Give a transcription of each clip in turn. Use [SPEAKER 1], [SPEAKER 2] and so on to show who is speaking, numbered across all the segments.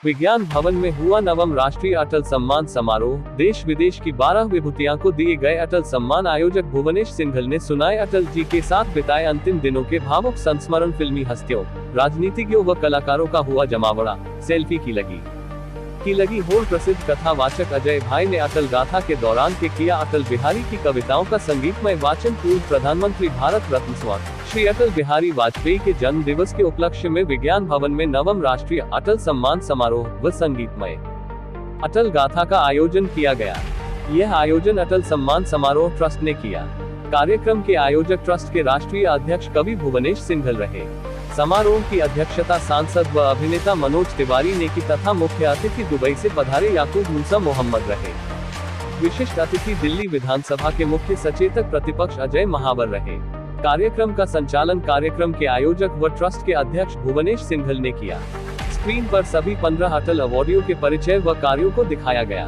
[SPEAKER 1] विज्ञान भवन में हुआ नवम राष्ट्रीय अटल सम्मान समारोह। देश विदेश की 12 विभूतियों को दिए गए अटल सम्मान। आयोजक भुवनेश सिंघल ने सुनाए अटल जी के साथ बिताए अंतिम दिनों के भावुक संस्मरण। फिल्मी हस्तियों, राजनीतिज्ञों व कलाकारों का हुआ जमावड़ा। सेल्फी की लगी होड़। प्रसिद्ध कथावाचक अजय भाई ने अटल गाथा के दौरान किया अटल बिहारी की कविताओं का संगीतमय वाचन। पूर्व प्रधानमंत्री भारत रत्न स्वर्गीय श्री अटल बिहारी वाजपेयी के जन्म दिवस के उपलक्ष्य में विज्ञान भवन में नवम राष्ट्रीय अटल सम्मान समारोह व संगीतमय अटल गाथा का आयोजन किया गया। यह आयोजन अटल सम्मान समारोह ट्रस्ट ने किया। कार्यक्रम के आयोजक ट्रस्ट के राष्ट्रीय अध्यक्ष कवि भुवनेश सिंघल रहे। समारोह की अध्यक्षता सांसद व अभिनेता मनोज तिवारी ने की तथा मुख्य अतिथि दुबई से पधारे याकूब मूसा मोहम्मद रहे। विशिष्ट अतिथि दिल्ली विधानसभा के मुख्य सचेतक प्रतिपक्ष अजय महावर रहे। कार्यक्रम का संचालन कार्यक्रम के आयोजक व ट्रस्ट के अध्यक्ष भुवनेश सिंघल ने किया। स्क्रीन पर सभी 15 अटल अवॉर्डियों के परिचय व कार्यों को दिखाया गया।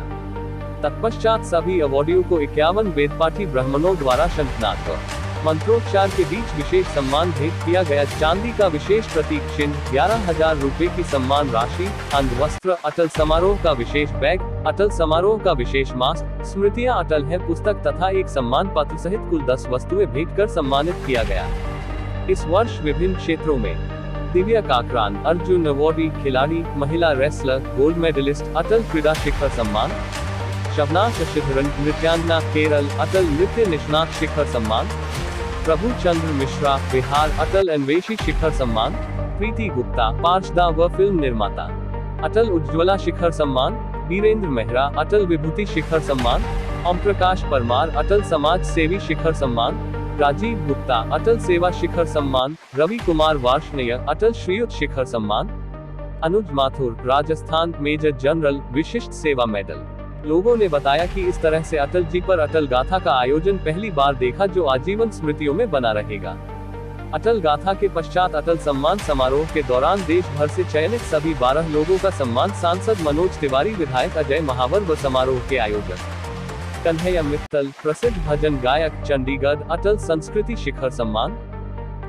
[SPEAKER 1] तत्पश्चात सभी अवॉर्डियों को 51 वेदपाठी ब्राह्मणों द्वारा शंखनाद व मंत्रोच्चार के बीच विशेष सम्मान भेंट किया गया। चांदी का विशेष प्रतीक चिन्ह, 11,000 रुपए की सम्मान राशि, अंगवस्त्र, अटल समारोह का विशेष बैग, अटल समारोह का विशेष मास्क, स्मृतियां अटल है पुस्तक तथा एक सम्मान पत्र सहित कुल 10 वस्तुएं भेंट कर सम्मानित किया गया। इस वर्ष विभिन्न क्षेत्रों में दिव्या काकरान, अर्जुन अवॉर्डी खिलाड़ी, महिला रेसलर, गोल्ड मेडलिस्ट, अटल क्रीड़ा शिखर सम्मान, शबना शशिधरन, नृत्यांगना केरल, अटल नृत्य निष्णात शिखर सम्मान, प्रभु चंद्र मिश्रा, बिहार, अटल अन्वेषी शिखर सम्मान, प्रीति गुप्ता, पार्षदा व फिल्म निर्माता, अटल उज्ज्वला शिखर सम्मान, वीरेंद्र मेहरा, अटल विभूति शिखर सम्मान, ओम प्रकाश परमार, अटल समाज सेवी शिखर सम्मान, राजीव गुप्ता, अटल सेवा शिखर सम्मान, रवि कुमार वार्ष्णेय, अटल श्रीयुत शिखर सम्मान, अनुज माथुर, राजस्थान, मेजर जनरल, विशिष्ट सेवा मेडल। लोगों ने बताया कि इस तरह से अटल जी पर अटल गाथा का आयोजन पहली बार देखा, जो आजीवन स्मृतियों में बना रहेगा। अटल गाथा के पश्चात अटल सम्मान समारोह के दौरान देश भर से चयनित सभी 12 लोगों का सम्मान सांसद मनोज तिवारी, विधायक अजय महावर व समारोह के आयोजक कन्हैया मित्तल, प्रसिद्ध भजन गायक, चंडीगढ़, अटल संस्कृति शिखर सम्मान,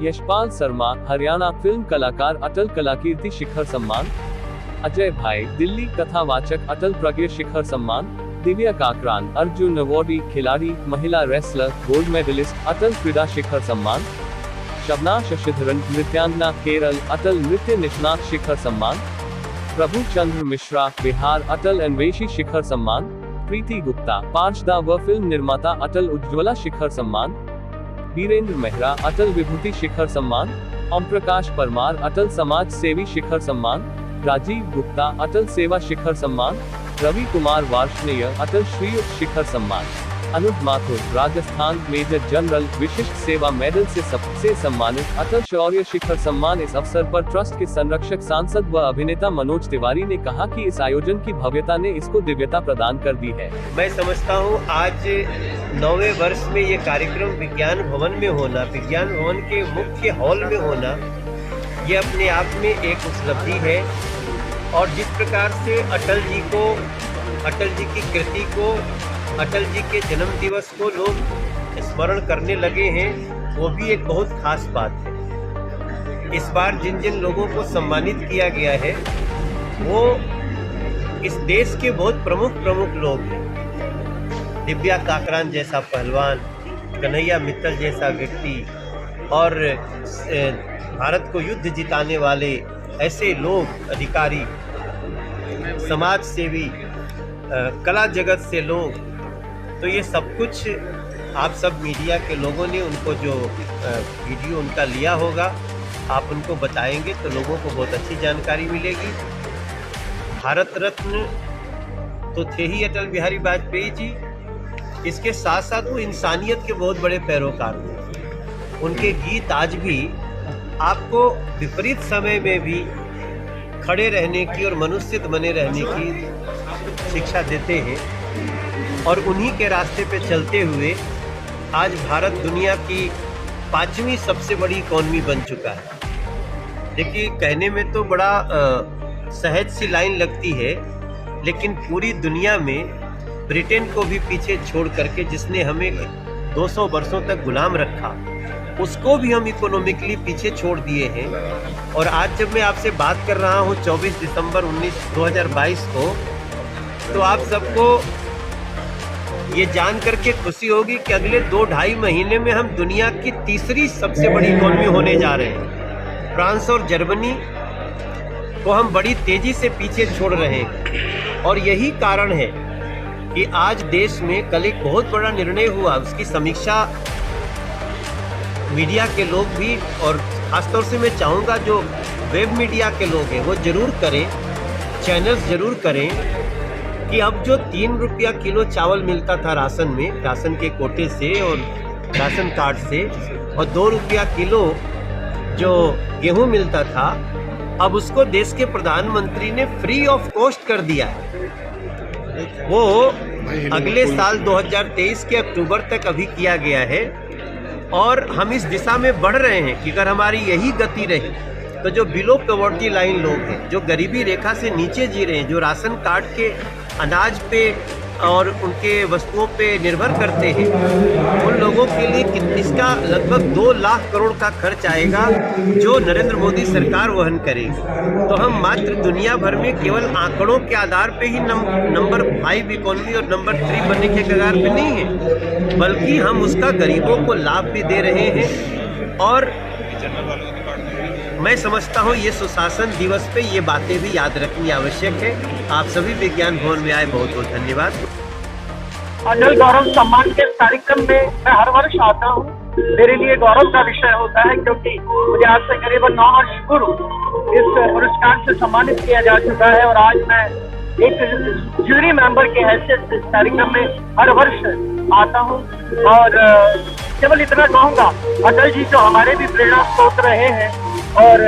[SPEAKER 1] यशपाल शर्मा, हरियाणा, फिल्म कलाकार, अटल कलाकीर्ति शिखर सम्मान, अजय भाई, दिल्ली, कथावाचक, अटल प्रज्ञ शिखर सम्मान, दिव्या काकरान, अर्जुन अवॉर्डी खिलाड़ी, महिला रेसलर, गोल्ड मेडलिस्ट, अटल क्रीड़ा शिखर सम्मान, शबना शशिधरन, नृत्यांगना केरल, अटल नृत्य निष्णात शिखर सम्मान, प्रभु चंद्र मिश्रा, बिहार, अटल अन्वेषी शिखर सम्मान, प्रीति गुप्ता, पार्षदा व फिल्म निर्माता, अटल उज्ज्वला शिखर सम्मान, वीरेंद्र मेहरा, अटल विभूति शिखर सम्मान, ओम प्रकाश परमार, अटल समाज सेवी शिखर सम्मान, राजीव गुप्ता, अटल सेवा शिखर सम्मान, रवि कुमार वार्ष्णेय, अटल श्रीयुत शिखर सम्मान, अनुज माथुर, राजस्थान, मेजर जनरल, विशिष्ट सेवा मेडल से सबसे सम्मानित, अटल शौर्य शिखर सम्मान। इस अवसर पर ट्रस्ट के संरक्षक सांसद व अभिनेता मनोज तिवारी ने कहा कि इस आयोजन की भव्यता ने इसको दिव्यता प्रदान कर दी है।
[SPEAKER 2] मैं समझता हूँ आज 9वें वर्ष में ये कार्यक्रम विज्ञान भवन में होना, विज्ञान भवन के मुख्य हॉल में होना, ये अपने आप में एक उपलब्धि है। और जिस प्रकार से अटल जी को, अटल जी की कृति को, अटल जी के जन्म दिवस को लोग स्मरण करने लगे हैं, वो भी एक बहुत खास बात है। इस बार जिन जिन लोगों को सम्मानित किया गया है वो इस देश के बहुत प्रमुख लोग हैं। दिव्या काकरान जैसा पहलवान, कन्हैया मित्तल जैसा व्यक्ति और भारत को युद्ध जिताने वाले ऐसे लोग, अधिकारी, समाज सेवी, कला जगत से लोग, तो ये सब कुछ आप सब मीडिया के लोगों ने उनको जो वीडियो उनका लिया होगा, आप उनको बताएंगे तो लोगों को बहुत अच्छी जानकारी मिलेगी। भारत रत्न तो थे ही अटल बिहारी वाजपेयी जी, इसके साथ साथ वो इंसानियत के बहुत बड़े पैरोकार थे। उनके गीत आज भी आपको विपरीत समय में भी खड़े रहने की और मनुष्य बने रहने की शिक्षा देते हैं। और उन्हीं के रास्ते पे चलते हुए आज भारत दुनिया की 5वीं सबसे बड़ी इकॉनमी बन चुका है। देखिए, कहने में तो बड़ा सहज सी लाइन लगती है, लेकिन पूरी दुनिया में ब्रिटेन को भी पीछे छोड़ करके, जिसने हमें 200 वर्षों तक गुलाम रखा, उसको भी हम इकोनॉमिकली पीछे छोड़ दिए हैं। और आज जब मैं आपसे बात कर रहा हूँ 24 दिसंबर 2022 को, तो आप सबको ये जान करके खुशी होगी कि अगले 2-2.5 महीने में हम दुनिया की तीसरी सबसे बड़ी इकोनॉमी होने जा रहे हैं। फ्रांस और जर्मनी को हम बड़ी तेजी से पीछे छोड़ रहे हैं। और यही कारण है कि आज देश में कल एक बहुत बड़ा निर्णय हुआ, उसकी समीक्षा मीडिया के लोग भी, और खासतौर से मैं चाहूँगा जो वेब मीडिया के लोग हैं वो ज़रूर करें, चैनल्स ज़रूर करें कि अब जो 3 रुपया किलो चावल मिलता था राशन में, राशन के कोटे से और राशन कार्ड से, और 2 रुपया किलो जो गेहूँ मिलता था, अब उसको देश के प्रधानमंत्री ने फ्री ऑफ कॉस्ट कर दिया है। वो अगले साल 2023 के अक्टूबर तक अभी किया गया है। और हम इस दिशा में बढ़ रहे हैं कि अगर हमारी यही गति रही तो जो बिलो पॉवर्टी लाइन लोग हैं, जो गरीबी रेखा से नीचे जी रहे हैं, जो राशन कार्ड के अनाज पे और उनके वस्तुओं पे निर्भर करते हैं, उन लोगों के लिए इसका लगभग 2 लाख करोड़ का खर्च आएगा जो नरेंद्र मोदी सरकार वहन करेगी। तो हम मात्र दुनिया भर में केवल आंकड़ों के आधार पे ही नंबर 5 इकोनॉमी और नंबर 3 बनने के कगार पे नहीं है, बल्कि हम उसका गरीबों को लाभ भी दे रहे हैं। और मैं समझता हूँ ये सुशासन दिवस पे ये बातें भी याद रखनी आवश्यक है। आप सभी विज्ञान भवन में आए, बहुत बहुत धन्यवाद।
[SPEAKER 3] अटल गौरव सम्मान के कार्यक्रम में मैं हर वर्ष आता हूँ। मेरे लिए गौरव का विषय होता है क्योंकि मुझे आज से करीबन 9 वर्ष पूर्व इस पुरस्कार से सम्मानित किया जा चुका है, और आज मैं एक जूरी मेंबर के हैसियत इस कार्यक्रम में हर वर्ष आता हूँ। और केवल इतना कहूँगा, अटल जी जो हमारे भी प्रेरणा स्रोत रहे हैं और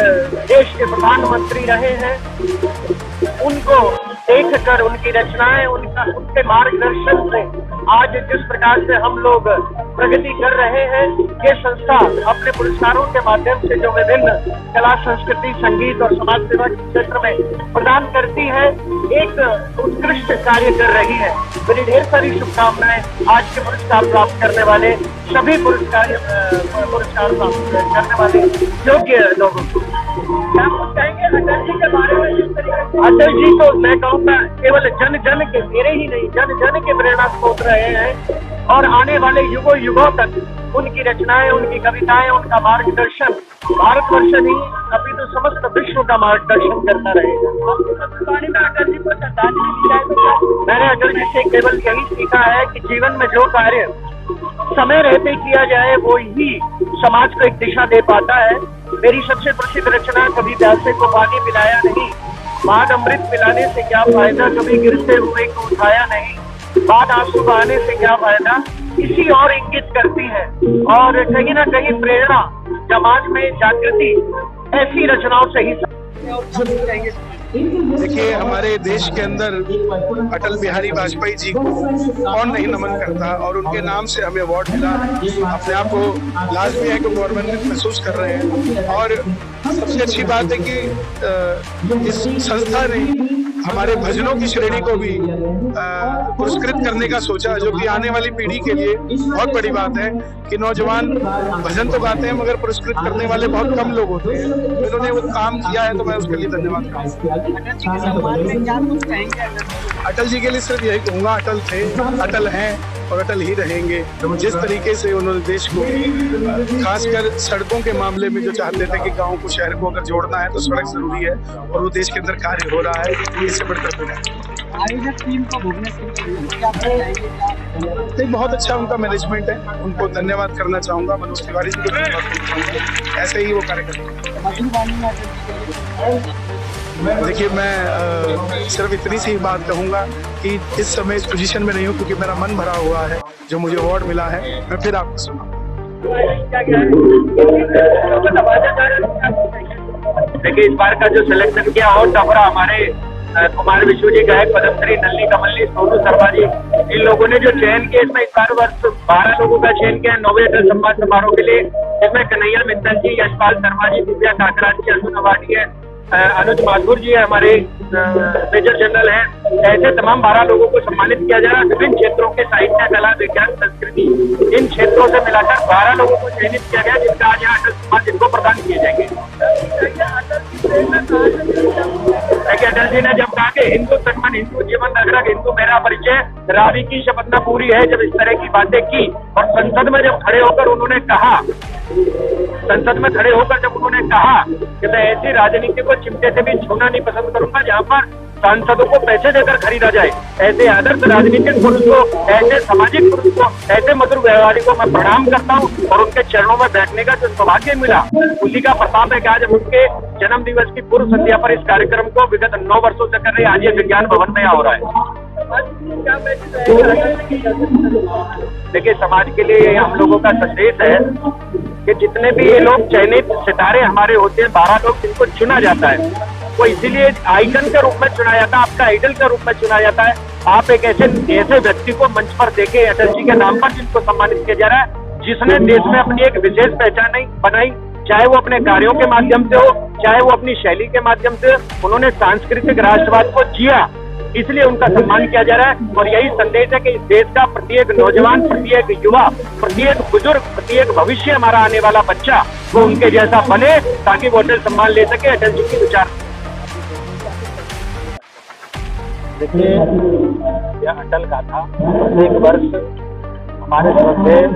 [SPEAKER 3] देश के प्रधानमंत्री रहे हैं, उनको देखकर उनकी रचनाएं, उनके मार्गदर्शन से आज जिस प्रकार से हम लोग प्रगति कर रहे हैं, ये संस्था अपने पुरस्कारों के माध्यम से जो विभिन्न कला, संस्कृति, संगीत और समाज सेवा के क्षेत्र में प्रदान करती है, एक उत्कृष्ट कार्य कर रही है। मेरी ढेर सारी शुभकामनाएं आज के पुरस्कार प्राप्त करने वाले सभी पुरस्कार प्राप्त करने वाले योग्य लोगों को। क्या कुछ कहेंगे अटल जी के बारे में? अटल जी तो मैं कहूँगा केवल जन जन के, मेरे ही नहीं, जन जन के प्रेरणा स्रोत रहे हैं, और आने वाले युगों युगों तक उनकी रचनाएं, उनकी कविताएं, उनका मार्गदर्शन भारतवर्ष नहीं अभी तो समस्त विश्व का मार्गदर्शन करता रहेगा। अटल जी को श्रद्धांजलि दी जाए तो मैंने अटल जी से केवल यही सीखा है कि जीवन में जो कार्य समय रहते किया जाए वो ही समाज को एक दिशा दे पाता है। मेरी सबसे प्रसिद्ध रचना कभी प्यासे को पानी पिलाया नहीं, बाद अमृत पिलाने से क्या फायदा, कभी गिरते हुए को उठाया नहीं, बाद आंसू बहाने से क्या फायदा, इसी और इंगित करती है। और कहीं ना कहीं प्रेरणा, समाज में जागृति ऐसी रचनाओं से ही।
[SPEAKER 4] देखिए, हमारे देश के अंदर अटल बिहारी वाजपेयी जी को कौन नहीं नमन करता, और उनके नाम से हमें अवार्ड मिला। अपने आप को लाजमी है कि गवर्नमेंट महसूस कर रहे हैं। और सबसे अच्छी बात है कि इस संस्था ने हमारे भजनों की श्रेणी को भी पुरस्कृत करने का सोचा, जो कि आने वाली पीढ़ी के लिए बहुत बड़ी बात है कि नौजवान भजन तो गाते हैं मगर पुरस्कृत करने वाले बहुत कम लोग होते हैं। इन्होंने वो काम किया है तो मैं उसके लिए धन्यवाद करूँगा। अटल जी के लिए सिर्फ यही कहूँगा, अटल थे, अटल हैं और अटल ही रहेंगे। जिस तरीके से उन्होंने देश को खासकर सड़कों के मामले में जो चाहते थे कि गाँव को शहर को अगर जोड़ना है तो सड़क जरूरी है, और वो देश के अंदर कार्य हो रहा है, इससे बढ़कर कोई नहीं।
[SPEAKER 3] आयोजक टीम को
[SPEAKER 4] बहुत अच्छा उनका मैनेजमेंट है, उनको धन्यवाद करना चाहूँगा। मनोज तिवारी जी को धन्यवाद करना चाहूँगा, ऐसे ही वो कार्य करते हैं। देखिए, मैं सिर्फ इतनी सी बात कहूँगा कि इस समय इस पोजीशन में नहीं हूँ क्योंकि मेरा मन भरा हुआ है जो मुझे अवार्ड मिला है। मैं फिर आपको सुनाऊँ।
[SPEAKER 3] देखिए, इस बार का जो सिलेक्शन किया और टपरा हमारे कुमार विश्व जी, गायक पद्मश्री, नल्ली कमल्ली, सोनू शर्मा जी, इन लोगों ने जो चयन किया, इसमें इस बार वर्ष 12 लोगों का चयन किया 9वें अटल सम्मान समारोह के लिए, जिसमें कन्हैया मित्तल जी, यशपाल शर्मा जी, दिव्या काकराज जी, अर्जुन अवार्डी है, अनुज माथुर जी हमारे मेजर जनरल हैं, ऐसे तमाम 12 लोगों को सम्मानित किया जा रहा है। विभिन्न क्षेत्रों के साहित्य, कला, विज्ञान, संस्कृति, इन क्षेत्रों से मिलाकर 12 लोगों को चयनित किया गया, जिनका आज यहाँ अटल सम्मान जिनको प्रदान किए जाएंगे। अटल जी ने जब कहा कि हिंदू तन मन, हिंदू जीवन रग, हिंदू मेरा परिचय, रावी की शपथ न पूरी है, जब इस तरह की बातें की और संसद में जब खड़े होकर उन्होंने कहा कि मैं ऐसी राजनीति को चिमटे से भी छूना नहीं पसंद करूंगा जहां पर सांसदों को पैसे देकर खरीदा जाए। ऐसे आदर्श राजनीतिक पुरुष को, ऐसे सामाजिक पुरुष को, ऐसे मधुर व्यवहारी को मैं प्रणाम करता हूं और उनके चरणों में बैठने का जो सौभाग्य मिला, उसी का प्रताप है कि आज उनके जन्म दिवस की पूर्व संध्या पर इस कार्यक्रम को विगत 9 वर्षों से कर रहे, आज ये विज्ञान भवन में हो रहा है। देखिए, समाज के लिए हम लोगों का संदेश है कि जितने भी ये लोग चयनित सितारे हमारे होते हैं, 12 लोग जिनको चुना जाता है, वो इसीलिए आइकन के रूप में चुना जाता है, आपका आइडल के रूप में चुना जाता है। आप एक ऐसे व्यक्ति को मंच पर देखे अटल जी के नाम पर, जिनको सम्मानित किया जा रहा है, जिसने देश में अपनी एक विशेष पहचान बनाई, चाहे वो अपने कार्यों के माध्यम से हो, चाहे वो अपनी शैली के माध्यम से। उन्होंने सांस्कृतिक राष्ट्रवाद को जिया, इसलिए उनका सम्मान किया जा रहा है। और यही संदेश है कि इस देश का प्रत्येक नौजवान, प्रत्येक युवा, प्रत्येक बुजुर्ग, प्रत्येक भविष्य हमारा आने वाला बच्चा वो उनके जैसा बने, ताकि वो अटल सम्मान ले सके, अटल जी की विचार। देखिए, यह अटल गाथा एक वर्ष हमारे श्रद्धेय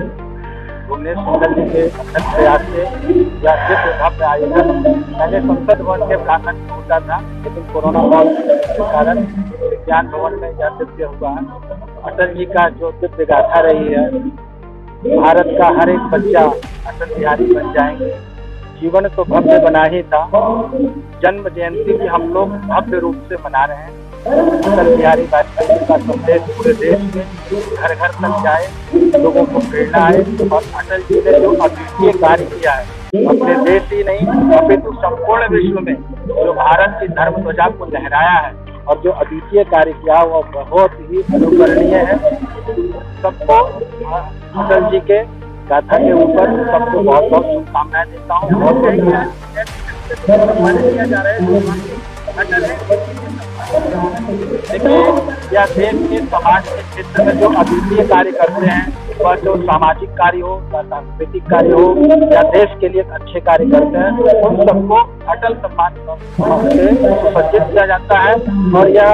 [SPEAKER 3] भुवनेश सिंघल जी के अथक प्रयास से यह भव्य आयोजन पहले संसद भवन के प्रांगण में होता था, लेकिन कोरोना काल के कारण विज्ञान भवन में यह दिव्य हुआ। अटल जी का जो दिव्य गाथा रही है, भारत का हर एक बच्चा अटल बिहारी बन जाएंगे। जीवन तो भव्य बना ही था, जन्म जयंती भी हम लोग भव्य रूप से मना रहे हैं। अटल बिहारी वाजपेयी का संदेश पूरे देश में घर घर तक जाए, लोगों को प्रेरणा आए। और अटल जी ने जो अद्वितीय कार्य किया है, अपने देश ही नहीं अपितु संपूर्ण विश्व में जो भारत की धर्म ध्वजा को लहराया है और जो अद्वितीय कार्य किया वो बहुत ही अनुकरणीय है। सबको अटल जी के गाथा के ऊपर सबको बहुत बहुत शुभकामनाएं देता हूँ। किया जा रहा है देखिए, यह देश के समाज के क्षेत्र में जो अद्वितीय कार्य करते हैं, वह जो सामाजिक कार्य हो या सांस्कृतिक कार्य हो या देश के लिए अच्छे कार्य करते हैं, उन सबको अटल सम्मान से सुसज्जित किया जाता है। और यह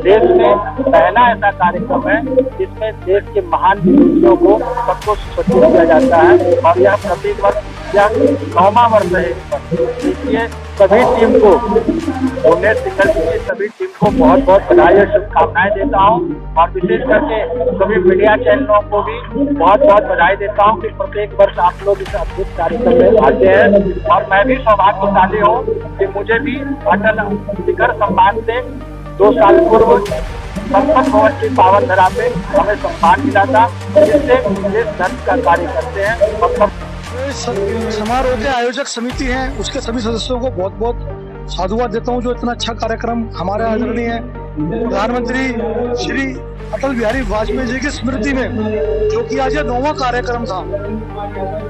[SPEAKER 3] देश में पहला ऐसा कार्यक्रम है जिसमें देश के महान विभूतियों को सबको सुसज्जित किया जाता है। और यह प्रत्येक वर्ष यह 9वां वर्ष है। इसलिए सभी टीम को, भुवनेश सिंघल जी की सभी टीम को बहुत बहुत बधाई और शुभकामनाएं देता हूँ। और विशेष करके सभी मीडिया चैनलों को भी बहुत बहुत बधाई देता हूँ कि प्रत्येक वर्ष आप लोग इस अद्भुत कार्यक्रम में आते हैं। और मैं भी सौभाग्यशाली हूँ कि मुझे भी अटल शिखर सम्मान से 2 साल पूर्व संसद भवन की पावन धरा पे हमें सम्मान मिला था, जिससे देश धर्म का कार्य करते हैं। और
[SPEAKER 4] समारोह के आयोजक समिति है, उसके सभी सदस्यों को बहुत बहुत साधुवाद देता हूं, जो इतना अच्छा कार्यक्रम हमारे आदरणीय प्रधानमंत्री श्री अटल बिहारी वाजपेयी जी की स्मृति में, जो कि आज यह 9वां कार्यक्रम था।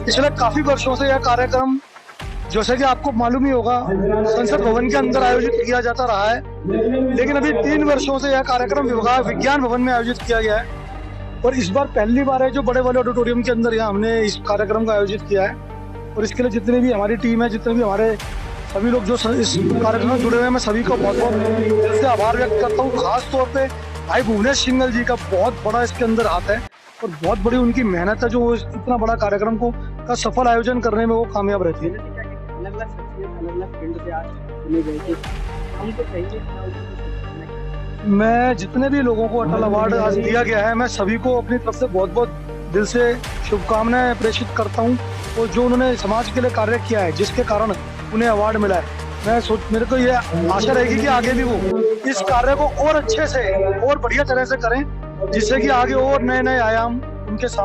[SPEAKER 4] पिछले काफी वर्षों से यह कार्यक्रम, जैसे कि आपको मालूम ही होगा, संसद भवन के अंदर आयोजित किया जाता रहा है, लेकिन अभी 3 वर्षों से यह कार्यक्रम विज्ञान भवन में आयोजित किया गया है। और इस बार पहली बार है जो बड़े वाले ऑडिटोरियम के अंदर यहाँ हमने इस कार्यक्रम का आयोजित किया है। और इसके लिए जितनी भी हमारी टीम है, जितने भी हमारे सभी लोग जो इस कार्यक्रम में जुड़े हुए हैं, मैं सभी को बहुत बहुत दिल से आभार व्यक्त करता हूँ। खास तौर पे भाई भुवनेश सिंघल जी का बहुत बड़ा इसके अंदर हाथ है और बहुत बड़ी उनकी मेहनत है, जो वो इतना बड़ा कार्यक्रम का सफल आयोजन करने में वो कामयाब रहती है। मैं जितने भी लोगों को अटल अवार्ड आज दिया गया है, मैं सभी को अपनी तरफ से बहुत बहुत दिल से शुभकामनाएं प्रेषित करता हूं। और जो उन्होंने समाज के लिए कार्य किया है, जिसके कारण उन्हें अवार्ड मिला है, मेरे को ये आशा रहेगी कि आगे भी वो इस कार्य को और अच्छे से और बढ़िया तरह से करें, जिससे कि आगे और नए नए आयाम उनके सामने